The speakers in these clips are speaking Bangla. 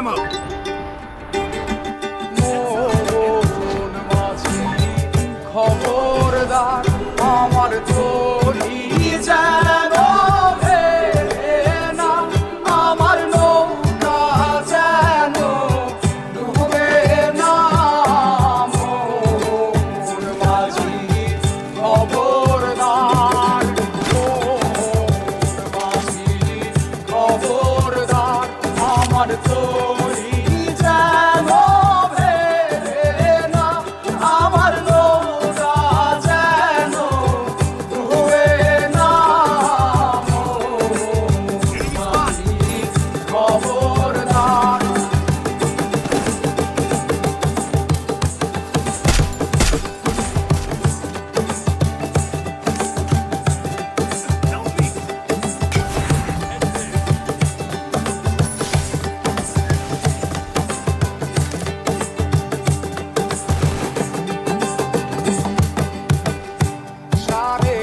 demo. মন মাঝি খবরদার আমার তরি যেন ভেড়ে না, আমার নৌকা যেন ডুবে না। মন মাঝি খবরদার, মন মাঝি খবরদার আমার তরি যেন ভেড়ে না, আমার নৌকা যেন ডুবে না। মন মাঝি খবরদার। সাড়ে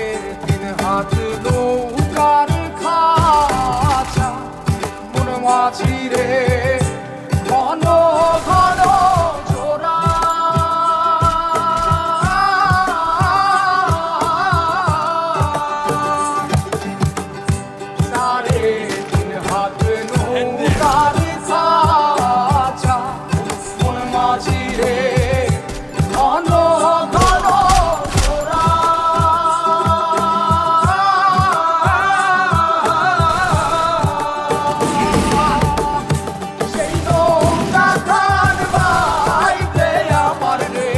তিন হাত নৌকার খাঁচা, মন মাঝি রে ঘন ঘন জোড়া। সাড়ে তিন হাত নৌকার খাঁচা, মন মাঝি রে ঘন ঘন জোড়া। সেই নৌকা খান বাইতে আমার রে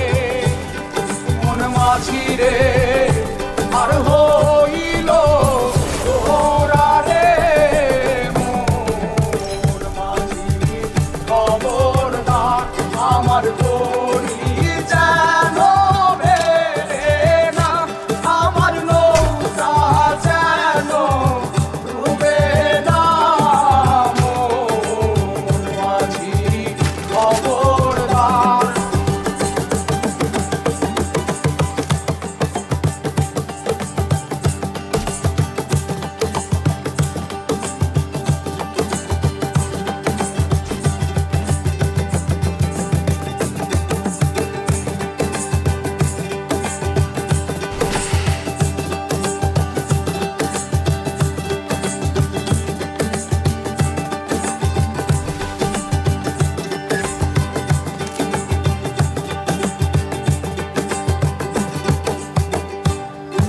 মন মাঝি রে আর হইল তোরা রে। মন মাঝি খবরদার আমার তরি যেন ভেড়ে না, আমার নৌকা যেন ডুবে না। মন মাঝি খবরদার।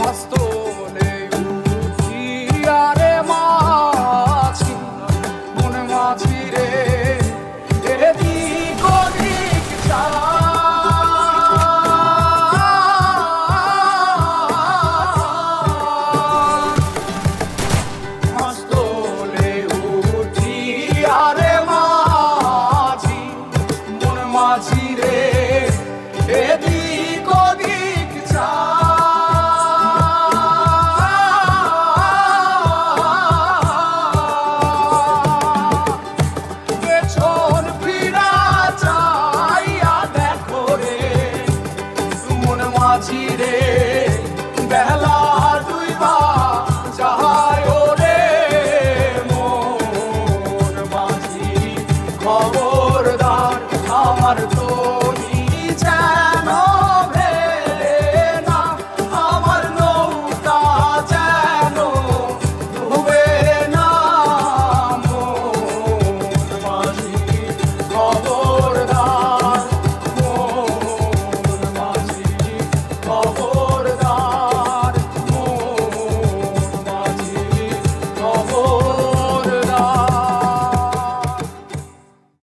মাস্তলে উঠিয়া রে মাঝি, মন মাঝি রে এদিক ওদিক চায়। মাস্তলে উঠিয়া রে মাঝি, মন মাঝি রে এদিক ওদিক পেছন ফিরা চাইয়া দেখো রে মন মাঝি রে বেলা দুইবা যায় রে। মন মাঝি খবর